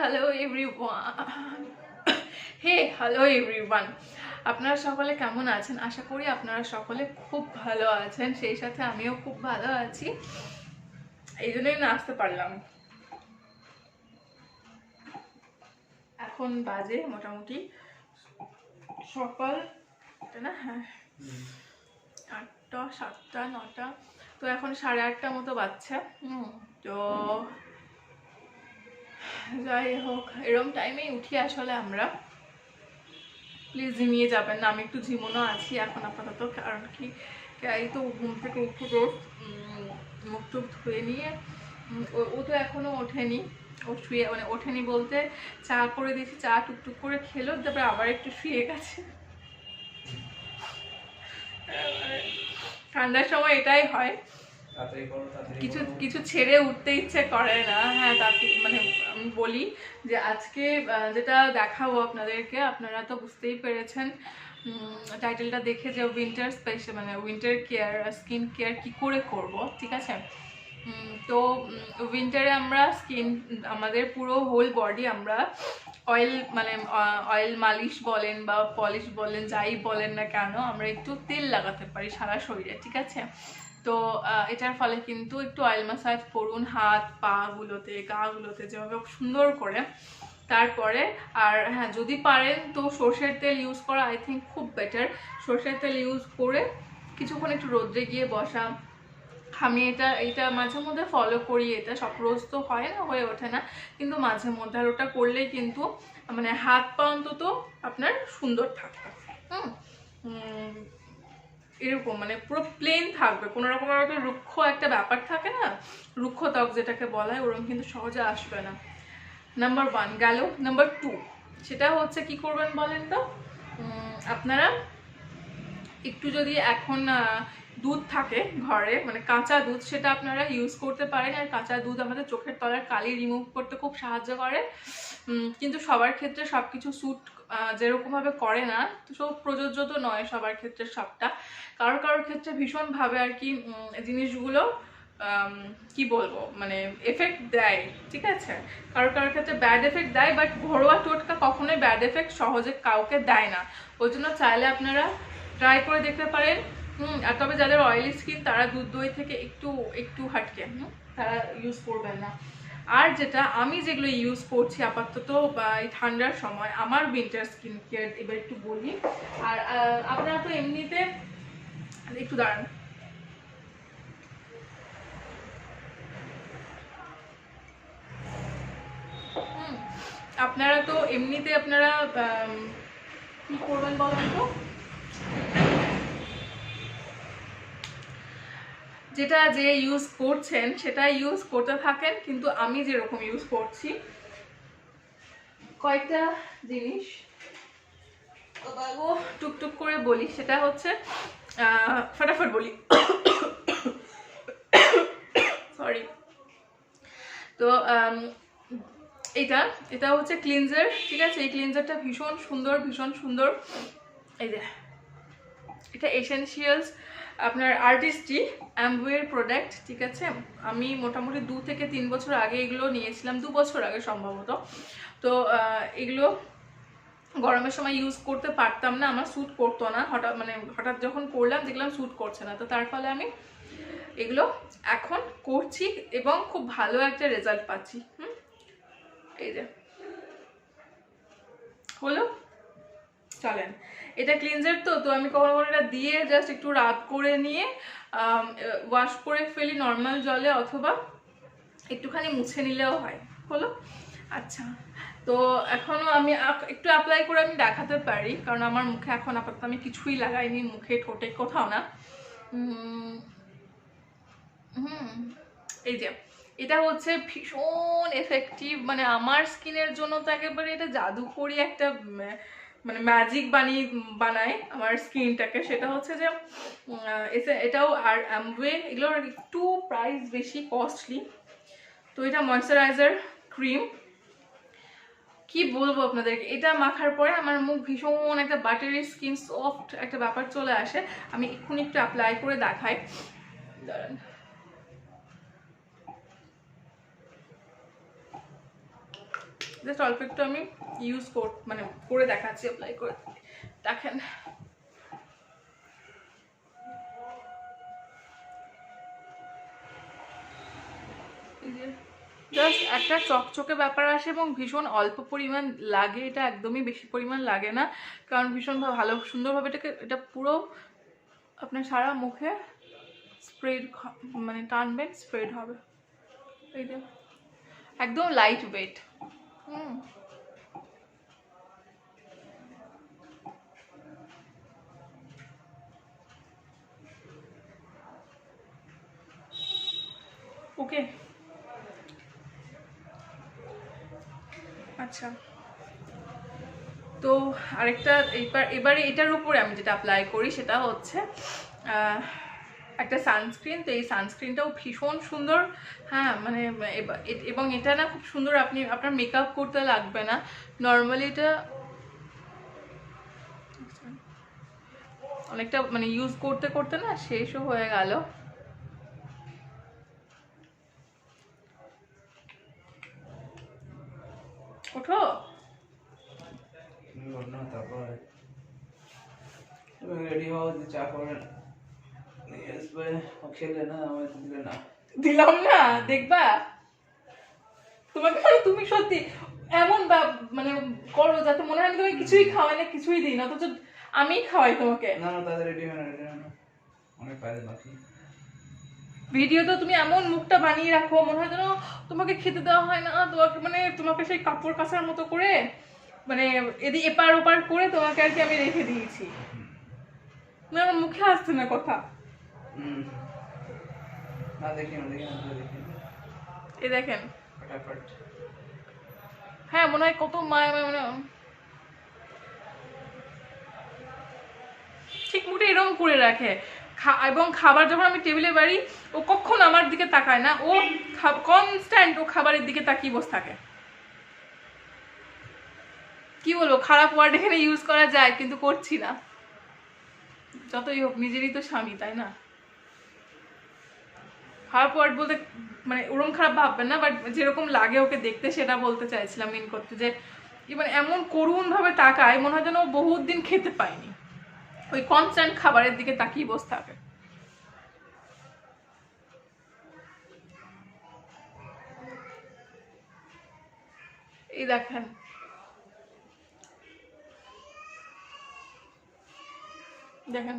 Hello everyone. Hello everyone, আপনারা সকলে কেমন আছেন? আশা করি আপনারা সকলে খুব ভালো আছেন, সেই সাথে আমিও খুব ভালো আছি। এই জন্যই না আসতে পারলাম। এখন বাজে মোটামুটি সকাল না, হ্যাঁ 8টা 7টা 9টা, তো এখন 8:30 মতো বাজছে। তো যাই হোক, এরম টাইমেই উঠি আসলে আমরা। প্লিজ ঝিমিয়ে যাবেন না, আমি একটু ঝিমোনো আছি এখন আপাতত। কারণ কি, এই তো ঘুম থেকে উঠে মুখ টুক ধুয়ে নিয়ে ও তো এখনো ওঠেনি। ও শুয়ে মানে ওঠেনি বলতে, চা করে দিয়েছি, চা টুকটুক করে খেলো, তারপরে আবার একটু শুয়ে গেছে। ঠান্ডার সময় এটাই হয়, কিছু কিছু ছেড়ে উঠতে ইচ্ছে করে না। হ্যাঁ, তাতে মানে আমি বলি যে আজকে যেটা দেখাবো আপনাদেরকে, আপনারা তো বুঝতেই পেরেছেন টাইটেলটা দেখে, যে উইন্টার স্পেশাল মানে উইন্টার কেয়ার, স্কিন কেয়ার কি করে করব, ঠিক আছে? তো উইন্টারে আমরা আমাদের পুরো হোল বডি আমরা অয়েল মানে অয়েল মালিশ বলেন বা পলিশ বলেন, যাই বলেন না কেন, আমরা একটু তেল লাগাতে পারি সারা শরীরে, ঠিক আছে? তো এটার ফলে কিন্তু একটু অয়েল ম্যাসাজ করুন হাত পা গুলোতে, গা গুলোতে, যেভাবে সুন্দর করে। তারপরে আর হ্যাঁ, যদি পারেন তো সর্ষের তেল ইউজ করা আই থিঙ্ক খুব বেটার। সর্ষের তেল ইউজ করে কিছুক্ষণ একটু রোদ্রে গিয়ে বসা। আমি এটা মাঝে মধ্যে ফলো করি। এটা সব রোজ তো হয় না, হয়ে ওঠে না, কিন্তু মাঝে মধ্যে। আর ওটা করলেই কিন্তু মানে হাত পা অন্তত আপনার সুন্দর থাকবে। এরকম মানে পুরো প্লেন থাকবে, কোনো রকম একটা রুক্ষ একটা ব্যাপার থাকে না, রুক্ষ ত্বক যেটাকে বলা হয়, ওরকম কিন্তু সহজে আসবে না। নাম্বার 1 গেল। নাম্বার 2 সেটা হচ্ছে কি করবেন বলেন তো? আপনারা একটু যদি এখন দুধ থাকে ঘরে, মানে কাঁচা দুধ, সেটা আপনারা ইউজ করতে পারেন। আর কাঁচা দুধ আমাদের চোখের তলার কালি রিমুভ করতে খুব সাহায্য করে। কিন্তু সবার ক্ষেত্রে সব কিছু স্যুট যেরকমভাবে করে না, তো সব প্রযোজ্য তো নয় সবার ক্ষেত্রে সবটা। কারোর ক্ষেত্রে ভীষণভাবে আর কি জিনিসগুলো কি বলবো মানে এফেক্ট দেয়, ঠিক আছে? কারোর ক্ষেত্রে ব্যাড এফেক্ট দেয়, বাট ঘরোয়া টোটকা কখনোই ব্যাড এফেক্ট সহজে কাউকে দেয় না। ওই জন্য চাইলে আপনারা ট্রাই করে দেখতে পারেন। আর তবে যাদের অয়েলি স্কিন, তারা দুধ দই থেকে একটু হাটকে তারা ইউজ করবেন না। আর আমি যেগুলো ইউজ করছি আপাতত এই ঠান্ডার সময়, আমার উইন্টার স্কিন কেয়ার এবার একটু বলি। আর আপনারা তো এমনিতে একটু দাঁড়ান, আপনারা তো এমনিতে আপনারা কি করবেন বলেন তো, যেটা যে ইউজ করছেন সেটা ইউজ করতে থাকেন। কিন্তু আমি যেরকম ইউজ করছি কয়েকটা জিনিস টুকটুক করে বলি, সেটা হচ্ছে ফটাফট বলি। সরি। তো এটা হচ্ছে ক্লিনজার, ঠিক আছে? এই ক্লিনজারটা ভীষণ সুন্দর। এই যে এটা এসেনশিয়ালস আপনার আর্টিস্ট্রি অ্যাম্বুয়ের প্রোডাক্ট, ঠিক আছে? আমি মোটামুটি 2 থেকে 3 বছর আগে এগুলো নিয়েছিলাম, 2 বছর আগে সম্ভবত। তো এগুলো গরমের সময় ইউজ করতে পারতাম না, আমার স্যুট করতো না। হঠাৎ যখন করলাম দেখলাম স্যুট করছে না, তো তার ফলে আমি এগুলো এখন করছি এবং খুব ভালো একটা রেজাল্ট পাচ্ছি। এই যে হলো, চলেন। এটা ক্লিনজার তো আমি কখনো এটা দিয়ে জাস্ট একটু রাব করে নিয়ে ওয়াশ করে ফেলি নর্মাল জলে, অথবা একটুখানি মুছে নিলেও হয়। হলো, আচ্ছা। তো এখনো আমি একটু অ্যাপ্লাই করে আমি দেখাতে পারি, কারণ আমার মুখে এখন আপাতত আমি কিছুই লাগাইনি, মুখে ঠোঁটে কোথাও না। এই যে এটা হচ্ছে ভীষণ এফেক্টিভ, মানে আমার স্কিনের জন্য তো একেবারে এটা জাদুকরি একটা মানে ম্যাজিক বানায় আমার স্কিনটাকে। সেটা হচ্ছে যে এটাও আর অ্যাম্বুয়ে এগুলোর একটু প্রাইস বেশি, কস্টলি। তো এটা ময়শ্চারাইজার ক্রিম, কি বলবো আপনাদেরকে, এটা মাখার পরে আমার মুখ ভীষণ একটা বাটারি স্কিন, সফট একটা ব্যাপার চলে আসে। আমি এক্ষুনি একটু অ্যাপ্লাই করে দেখাই, দাঁড়ান। জাস্ট অল্প একটু আমি ইউজ মানে করে দেখাচ্ছি, অ্যাপ্লাই করে দেখেন। জাস্ট একটা চকচকে ব্যাপার আসে এবং ভীষণ অল্প পরিমাণ লাগে, এটা একদমই বেশি পরিমাণ লাগে না, কারণ ভীষণ ভালো সুন্দরভাবে এটা পুরো আপনার সারা মুখে স্প্রেড মানে টানবেন, স্প্রেড হবে। এই যে একদম লাইট ওয়েট। ওকে আচ্ছা, তো আরেকটা এবারে এটার উপরে আমি যেটা অ্যাপ্লাই করি সেটা হচ্ছে একটা সানস্ক্রিন। তো এই সানস্ক্রিনটাও ভীষণ সুন্দর, হ্যাঁ মানে এবং এটা না খুব সুন্দর, আপনার মেকআপ করতে লাগবে না, নর্মালি এটা অনেকটা মানে ইউজ করতে করতে না শেষও হয়ে গেল। ওঠো রেডি হও, চা করেন, খেলে না আমার দিলে না, দিলাম না, দেখবা তোমাকে তুমি সত্যি এমন মানে করো যাতে মনে হয় তুমি কিছুই খাওয়াই না, কিছুই দিই না, অথচ আমি খাওয়াই তোমাকে। না না তাদের রেডি হয় না, রেডি হয় না, অনেক কাজ বাকি। ভিডিও তো তুমি এমন মুখটা বানিয়ে রাখো মনে হয় যেন তোমাকে খেতে দেওয়া হয় না, তোমাকে মানে তোমাকে সেই কাপড় কাচার মতো করে মানে এদিকে এপার ওপার করে তোমাকে আর কি আমি রেখে দিয়েছি, আমার মুখে আসছে না কথা। না দেখি না, দেখি না, দেখি এই দেখেন ফটাফট, হ্যাঁ মনে হয় কত মায়া মানে ঠিক মুঠে এরকম করে রাখে। এবং খাবার যখন আমি টেবিলে বাড়ি ও কখন আমার দিকে তাকায় না, ও কনস্ট্যান্ট ও খাবারের দিকে তাকিয়ে বসে থাকে। কি বলবো, খারাপ ওয়ার্ড এখানে ইউজ করা যায় কিন্তু করছি না, যতই হোক নিজেরই তো স্বামী, তাই না? খারাপ ওয়ার্ড বলতে মানে ওরকম খারাপ ভাববেন না, বাট যেরকম লাগে ওকে দেখতে সেটা বলতে চাইছিলাম মিন করতে, যে মানে এমন করুণ ভাবে তাকায় মনে হয় যেন ও বহুত দিন খেতে পায়নি, ওই কনস্ট্যান্ট খাবারের দিকে তাকিয়ে বসে থাকে। এই দেখেন দেখেন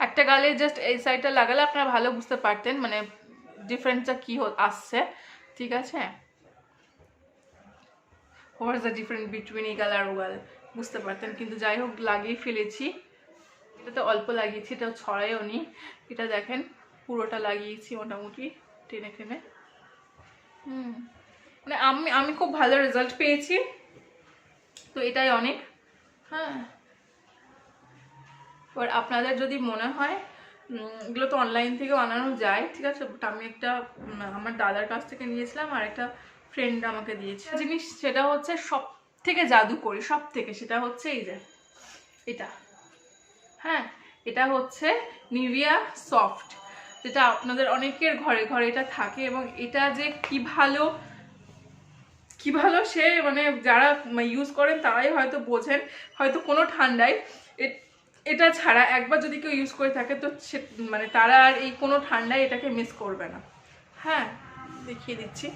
একটা গালে জাস্ট এই সাইডটা লাগালে আপনারা ভালো বুঝতে পারতেন মানে ডিফারেন্সটা কি আসছে, ঠিক আছে? What is the difference between এই গাল আর ও গাল বুঝতে পারতেন, কিন্তু যাই হোক লাগিয়ে ফেলেছি। এটা তো অল্প লাগিয়েছি, এটাও ছড়াইও নি, এটা দেখেন পুরোটা লাগিয়েছি মোটামুটি টেনে টেনে। মানে আমি খুব ভালো রেজাল্ট পেয়েছি, তো এটাই অনেক। হ্যাঁ এবার আপনাদের যদি মনে হয় এগুলো তো অনলাইন থেকে বানানো যায়, ঠিক আছে, বাট আমি একটা আমার দাদার কাছ থেকে নিয়েছিলাম আর একটা ফ্রেন্ড আমাকে দিয়েছে জিনিস, সেটা হচ্ছে সব থেকে জাদুকরি, সব থেকে, সেটা হচ্ছে এই যে এটা, হ্যাঁ এটা হচ্ছে নিভিয়া সফট, যেটা আপনাদের অনেকের ঘরে ঘরে এটা থাকে, এবং এটা যে কি ভালো সে মানে যারা ইউজ করেন তারাই হয়তো বোঝেন, হয়তো কোনো ঠান্ডায় এটা ছাড়া একবার যদি কেউ ইউজ করে থাকে তো সে মানে তারা আর এই কোনো ঠান্ডায় এটাকে মিস করবে না। হ্যাঁ দেখিয়ে দিচ্ছি,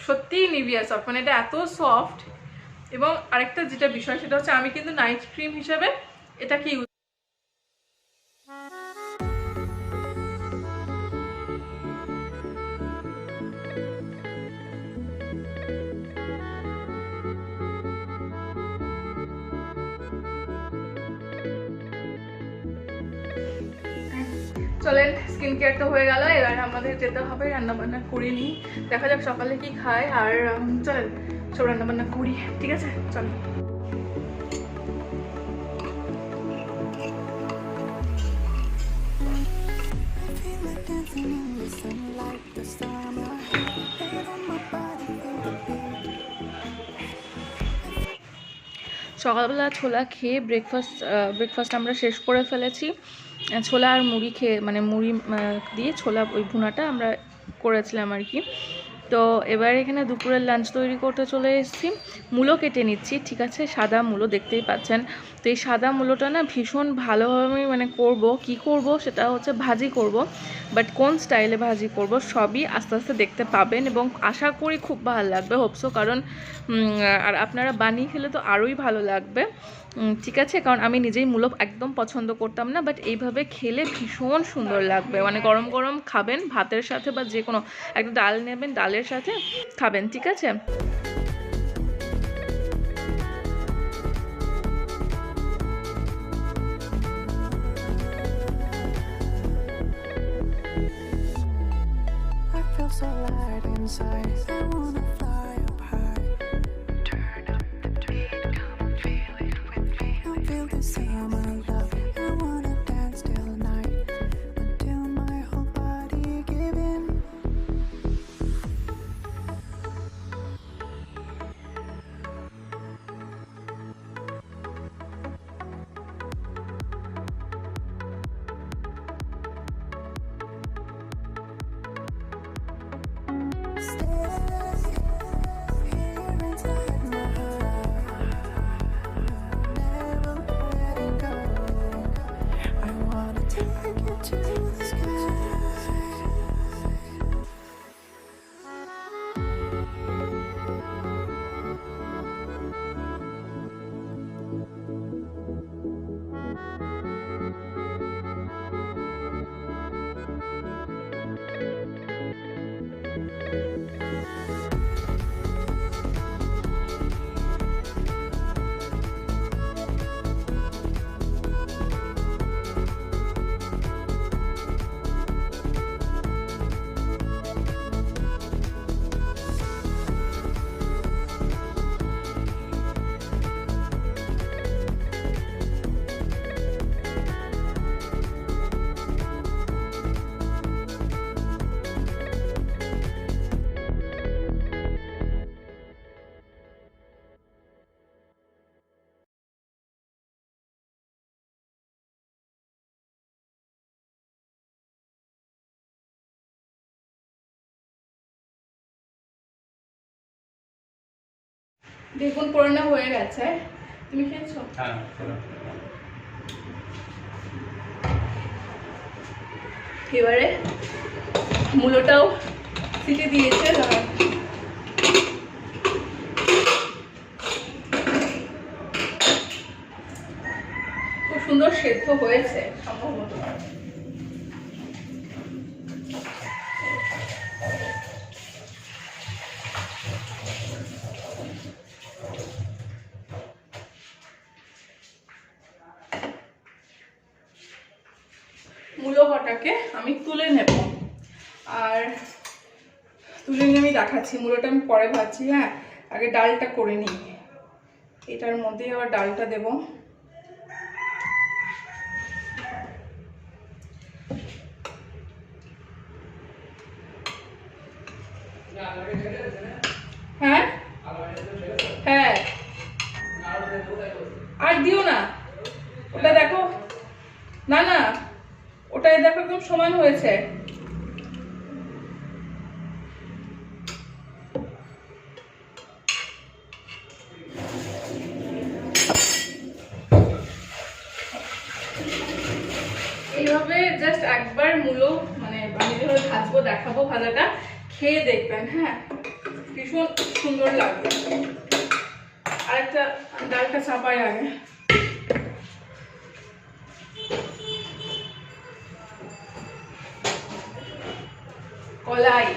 সত্যিই নিভিয়া সফট, মানে এটা এত সফট। এবং আরেকটা যেটা বিষয় সেটা হচ্ছে আমি কিন্তু নাইট ক্রিম হিসেবে এটাকে ইউজ চলেন স্কিন কেয়ার তো হয়ে গেল, এবার আমাদের যেতে হবে রান্না বান্না করে নিই, দেখা যাক সকালে কি খায়, আর চলেন সব রান্না বান্না করি, ঠিক আছে চলেন। সকালবেলা ছোলা খেয়ে ব্রেকফাস্ট আমরা শেষ করে ফেলেছি, ছোলা আর মুড়ি খেয়ে মানে মুড়ি দিয়ে ছোলা ওই ভুনাটা আমরা করেছিলাম আর কি। তো এবার এখানে দুপুরের লাঞ্চ তৈরি করতে চলে এসেছি। মূলো কেটে নিচ্ছি, ঠিক আছে, সাদা মূলো দেখতেই পাচ্ছেন। তো এই সাদা মূলোটা না ভীষণ ভালোভাবে মানে করব, কি করব সেটা হচ্ছে ভাজি করব, বাট কোন স্টাইলে ভাজি করব সবই আস্তে আস্তে দেখতে পাবেন এবং আশা করি খুব ভালো লাগবে, হোপসো। কারণ আর আপনারা বানিয়ে খেলে তো আরোই ভালো লাগবে, ঠিক আছে। কারণ আমি নিজেই মূলো একদম পছন্দ করতাম না, বাট এইভাবে খেলে ভীষণ সুন্দর লাগবে। মানে গরম গরম খাবেন ভাতের সাথে বা যে কোনো একটা ডাল নেবেন, ডালের সাথে খাবেন, ঠিক আছে। I feel so light inside. I wanna fly up high. Turn up the beat, come feel it with me. I feel the summer love. I wanna dance till night, until my whole body give in. দেখুন পড়ানো হয়ে গেছে। তুমি খেয়েছো? হ্যাঁ। এবারে মূলোটাও city দিয়েছে, খুব সুন্দর সেদ্ধ হয়েছে সম্ভবত। মূলো কটাকে আমি তুলে নেব, আর তুলে নিয়ে আমি দেখাচ্ছি। মূলোটা আমি পরে ভাজছি, হ্যাঁ আগে ডালটা করে নিই। এটার মধ্যে আবার ডালটা দেব। হ্যাঁ হ্যাঁ, আর দিও না, ওটা দেখো, না না ওটাই দেখো একদম সমান হয়েছে। এইভাবে জাস্ট একবার মূলো মানে আমি যেভাবে ভাজবো দেখাবো, ভাজাটা খেয়ে দেখবেন, হ্যাঁ ভীষণ সুন্দর লাগবে। আরেকটা ডালটা চাপাই আগে। কলাই,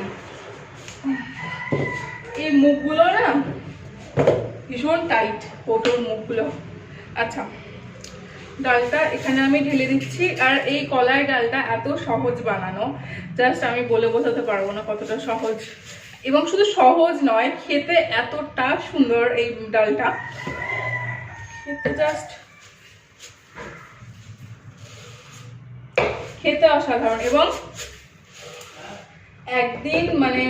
এই মুখগুলো না ভীষণ টাইট, কৌটোর মুখগুলো। আচ্ছা, ডালটা এখানে আমি ঢেলে দিচ্ছি। আর এই কলাই ডালটা এত সহজ বানানো, জাস্ট আমি বলে বোঝাতে পারবো না কতটা সহজ। এবং শুধু সহজ নয়, খেতে এতটা সুন্দর এই ডালটা, খেতে জাস্ট খেতে অসাধারণ। এবং একদিন মানে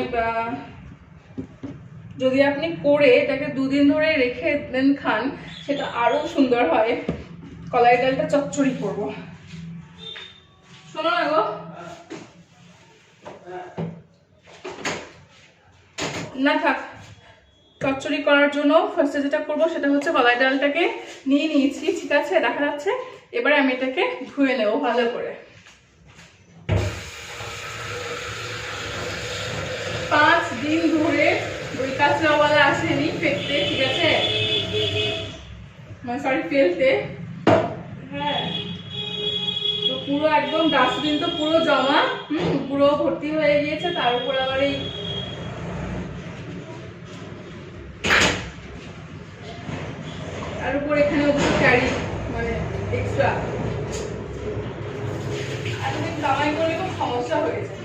যদি আপনি করে এটাকে দুদিন ধরে রেখে দেন খান, সেটা আরো সুন্দর হয়। কলাই ডালটা চচ্চড়ি করবো, শোনো না গো। না থাক, চচ্চড়ি করার জন্য ফার্স্টে যেটা করবো সেটা হচ্ছে কলাই ডালটাকে নিয়ে নিয়েছি, ঠিক আছে, দেখা যাচ্ছে। এবারে আমি এটাকে ধুয়ে নেবো ভালো করে। 5 দিন ধরে ওই কাঁচরাওয়ালা আসেনি ফেলতে, ঠিক আছে, মানে সরি ফেলতে, হ্যাঁ। তো পুরো একদম ডাস্টবিন তো পুরো জমা, পুরো ভর্তি হয়ে গিয়েছে। তার উপর আবার এই তার উপর এখানে ক্যারি মানে এক্সট্রা, আর কামাই করে খুব সমস্যা হয়েছে।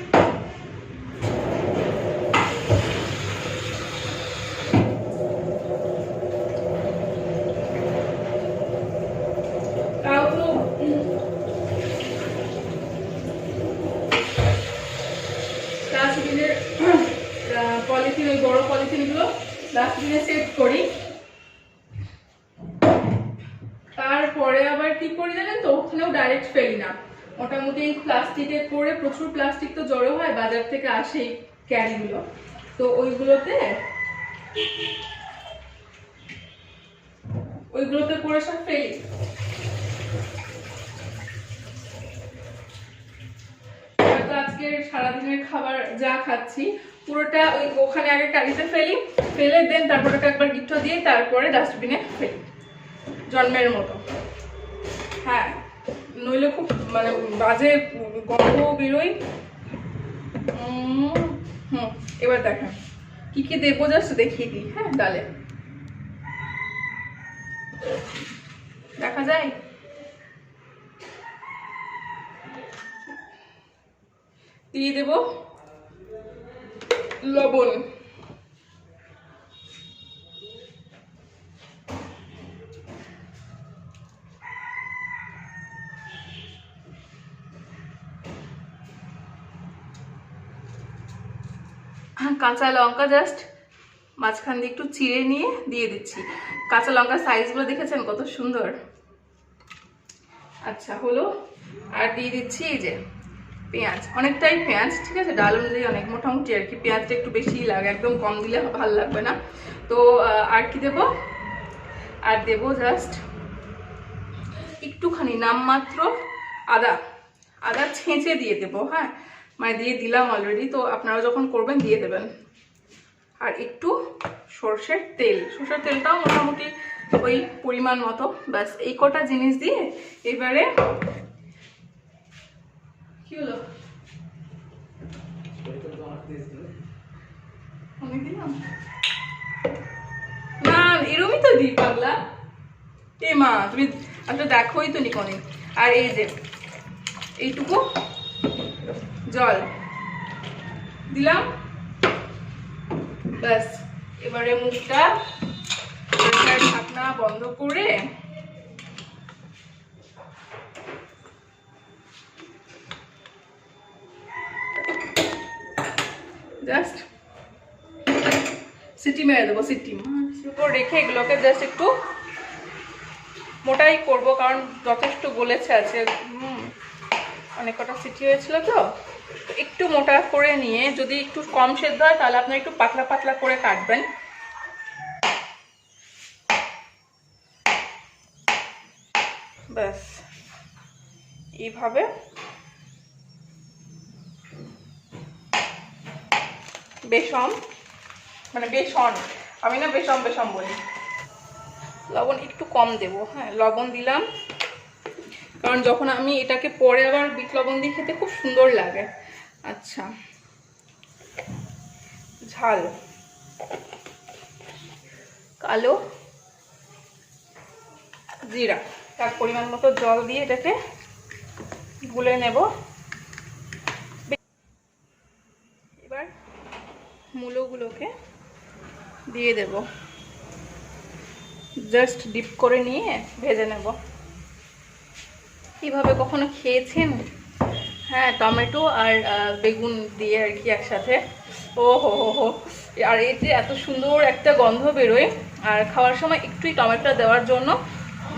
তাও তো ডাস্টবিনের পলিথিন, ওই বড় পলিথিনগুলো ডাস্টবিনে সেট করি। তারপরে আবার কি করি জানেন তো, ওখানেও ডাইরেক্ট ফেলি না, মোটামুটি প্লাস্টিকে করে, প্রচুর প্লাস্টিক তো জড়ো হয় বাজার থেকে আসে ক্যারিগুলো, তো ওইগুলোতে করে সব ফেলি। হয়তো আজকের সারাদিনের খাবার যা খাচ্ছি পুরোটা ওই ওখানে আগে ক্যারিতে ফেলি, ফেলে দেন তারপর একবার গিফট দিয়ে তারপরে ডাস্টবিনে ফেলি, জন্মের মতো। হ্যাঁ, নইলে খুব মানে বাজে গন্ধ বেরোয়। এবার দেখেন কি কি দেবো, জাস্ট দেখিয়ে দিই। হ্যাঁ, ডালে দেখা যায়, দিয়ে দেব লবণ, কাঁচা লঙ্কা জাস্ট মাঝখান দিয়ে একটু চিড়ে নিয়ে দিয়ে দিচ্ছি। কাঁচা লঙ্কার সাইজগুলো দেখেছেন কত সুন্দর। আচ্ছা হলো, আর দিয়ে দিচ্ছি এই যে পেঁয়াজ, অনেকটাই পেঁয়াজ, ঠিক আছে, ডাল অনুযায়ী অনেক, মোটামুটি আর কি, পেঁয়াজটা একটু বেশিই লাগে, একদম কম দিলে ভালো লাগবে না। তো আর কি দেবো, আর দেবো জাস্ট একটুখানি নামমাত্র আদা ছেঁচে দিয়ে দেবো। হ্যাঁ, মানে দিয়ে দিলাম অলরেডি, তো আপনারা যখন করবেন দিয়ে দেবেন। আর একটু সর্ষের তেলটাও মোটামুটি ওই পরিমাণ মতো, ব্যাস এই কটা জিনিস দিয়ে এবারে কি হলো, অনেক দিলাম না, এরমই তো দিই পাগলা। এ মা, তুমি আসলে দেখোই তো নিকনে। আর এই যে এইটুকু জল দিলাম, ব্যাস। এবারে মুখটা ঢাকনা বন্ধ করে জাস্ট সিটি মেরে দেবো। সিটি উপর রেখে এগুলোকে জাস্ট একটু মোটাই করবো, কারণ যথেষ্ট গলেছে আছে, অনেক কটা সিটি হয়েছিল তো, একটু মোটা করে নিয়ে, যদি একটু কম সেদ্ধ হয় তাহলে আপনার একটু পাতলা পাতলা করে কাটবেন। ব্যাস এইভাবে বেসন, মানে বেসন, আমি না বেসম বলি। লবণ একটু কম দেবো, হ্যাঁ লবণ দিলাম, কারণ যখন আমি এটাকে পরে আবার বিট লবণ দিয়ে খেতে খুব সুন্দর লাগে। আচ্ছা, ঝাল, কালো জিরা, তার পরিমাণ মতো জল দিয়ে এটাকে গুলে নেব। এবার মূলোগুলোকে দিয়ে দেব, জাস্ট ডিপ করে নিয়ে ভেজে নেব। এইভাবে কখনো খেয়েছেন? হ্যাঁ, টমেটো আর বেগুন দিয়ে আর কি একসাথে, ও হো হো হো। আর এই যে এত সুন্দর একটা গন্ধ বেরোয়, আর খাওয়ার সময় একটুই টমেটো দেওয়ার জন্য,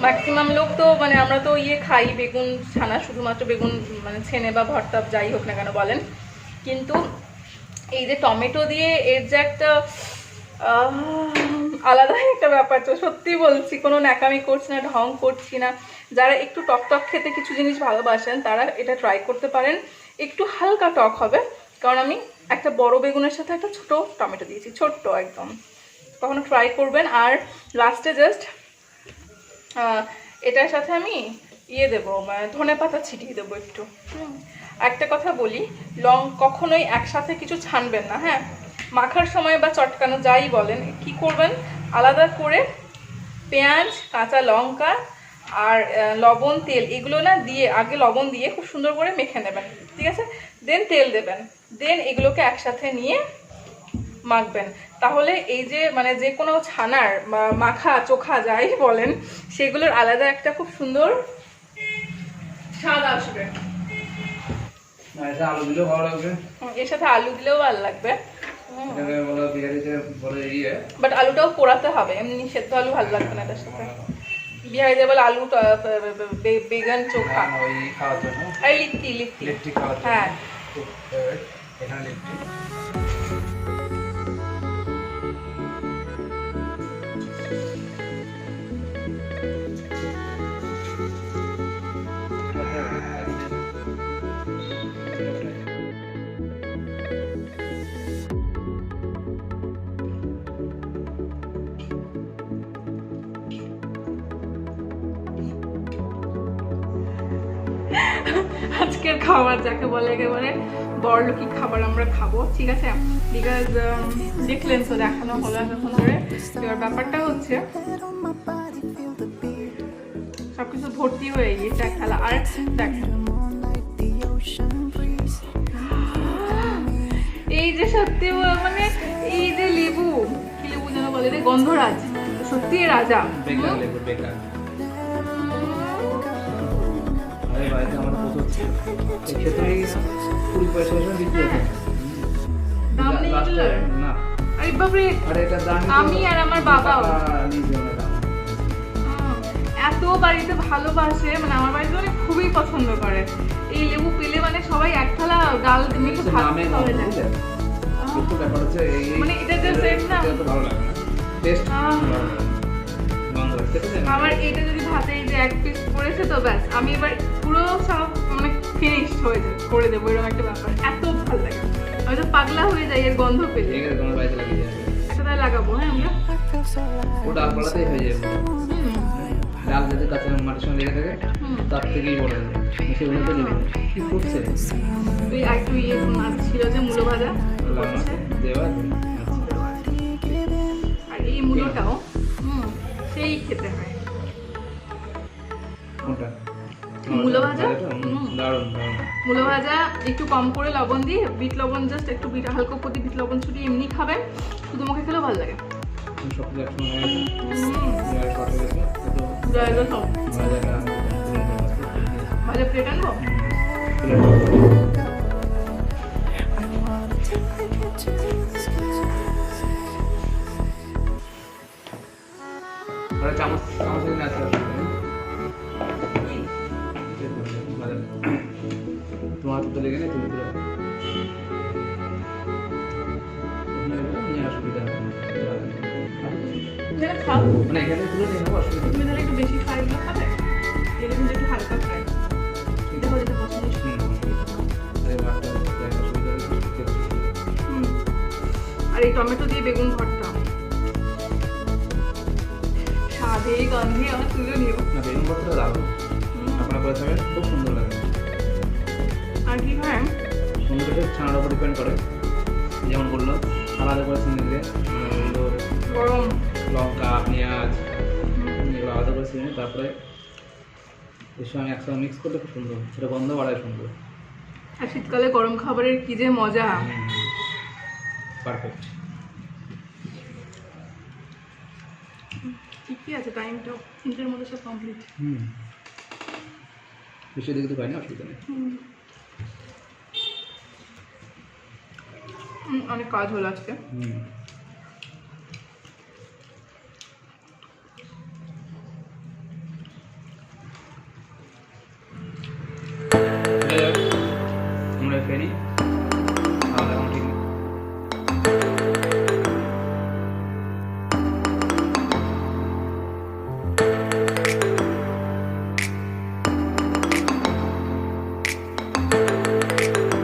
ম্যাক্সিমাম লোক তো মানে আমরা তো খাই বেগুন ছানা, শুধুমাত্র বেগুন মানে ছেনে বা ভর্তা যাই হোক না কেন বলেন, কিন্তু এই যে টমেটো দিয়ে এর যে একটা আলাদা একটা ব্যাপার, তো সত্যি বলছি, কোনো ন্যাকামি করছি না, ঢং করছি না। যারা একটু টক টক খেতে কিছু জিনিস ভালোবাসেন তারা এটা ট্রাই করতে পারেন। একটু হালকা টক হবে, কারণ আমি একটা বড় বেগুনের সাথে একটা ছোট টমেটো দিয়েছি, ছোট্ট একদম। কখনো ট্রাই করবেন। আর লাস্টে জাস্ট এটার সাথে আমি দেবো, মানে ধনে পাতা ছিটিয়ে দেবো একটু। একটা কথা বলি, কখনোই একসাথে কিছু ছানবেন না, হ্যাঁ। মাখার সময় বা চটকানো যাই বলেন, কি করবেন, আলাদা করে পেঁয়াজ, কাঁচা লঙ্কা আর লবণ, তেল এগুলো না দিয়ে, আগে লবণ দিয়ে খুব সুন্দর করে মেখে নেবেন, ঠিক আছে। দেন তেল দেবেন, দেন এগুলোকে একসাথে নিয়ে মাখবেন। তাহলে এই যে মানে যে কোনো ছানার বা মাখা চোখা যাই বলেন, সেগুলোর আলাদা একটা খুব সুন্দর স্বাদ আসবে। আলু দিলেও ভালো লাগবে, এর সাথে আলু দিলেও ভালো লাগবে, ইয়ে। বাট আলুটাও পোড়াতে হবে, এমনি সেদ্ধ আলু ভালো লাগবে না এটার সাথে। বিহারিদের বলে আলু বেগুন চোখা, আর লিট্টি, হ্যাঁ। আজকের খাবার যাকে বলে একেবারে বড়লোকি খাবার আমরা খাবো, ঠিক আছে। বিকজ দেখলেন তো, দেখানো হলো এতক্ষণ ধরে। এবার ব্যাপারটা হচ্ছে সবকিছু ভর্তি হয়ে গিয়েছে খেলা। আর দেখেন এই যে সত্যি মানে এই যে লেবু, কি লেবু যেন বলে, গন্ধরাজ, সত্যি রাজা। আমি আর আমার বাবাও এত বাড়িতে ভালোবাসে, মানে আমার বাড়িতে মানে খুবই পছন্দ করে। এই লেবু পেলে মানে সবাই এক থালা ডাল মেখে ভাত খাওয়া যায়। মানে এটা জাস্ট না, আমার এটা যদি ভাতে এই যে এক পিস পড়েছে তো ব্যাস, আমি এবার পুরো সব মানে ফিনিশ হয়ে যায়, করে দেবো, এরকম একটা ব্যাপার। এত ভালো লাগে, আমি তো পাগলা হয়ে যাই এর গন্ধ পেলে। সেটাই লাগাবো, হ্যাঁ আমরা ওটা পালাতেই হয়ে যাবে। ডাল যদি কাঁচা মাটির সঙ্গে লেগে থাকে তার থেকেই বড় হবে, সেগুলো তো নেবে। কি করছে তুই একটু মাছ ছিল যে মূলো ভাজা দেওয়া, আর এই মূলোটাও সেই খেতে হয়। কোনটা? মূলো ভাজা, দারুণ। মূলো ভাজা একটু কম করে লবণ দিয়ে, বিট লবণ জাস্ট একটু হালকা করে বিট লবণ ছুটিয়ে এমনি খাবেন, শুধু মুখে খেলেও ভালো লাগে। ভাজা প্লেট আনবো। চামচ আছে তোমার তো লেগে নেই, তুমি অসুবিধা খাও, মানে এখানে তুলে নিয়ে নেবো, অসুবিধা তুমি তাহলে একটু বেশি ফ্রাই গুলো খাবে, এটা কিন্তু একটু হালকা ফ্রাই, দেখো যেটা পছন্দ। আর এই টমেটো দিয়ে বেগুন ভর্তা স্বাদে গন্ধে আমার তুলে নিব না, বেগুন ভর্তাটা দারুণ, আপনারা করে খাবেন, খুব সুন্দর লাগে। আর কি হয় সুন্দর ছানার উপর ডিপেন্ড করে, যেমন বললো আলাদা করে চিনি দিয়ে গরম লঙ্কা, পেঁয়াজ এগুলো আলাদা করে চিনি, তারপরে এর সঙ্গে একসঙ্গে মিক্স করলে খুব সুন্দর, সেটা গন্ধ বাড়ায় সুন্দর। আর শীতকালে গরম খাবারের কি যে মজা, পারফেক্ট। ঠিকই আছে, টাইমটাও 3টের মধ্যে সব কমপ্লিট। বেশি দিকে তো পাই না, অসুবিধা নেই। অনেক কাজ হলো আজকে।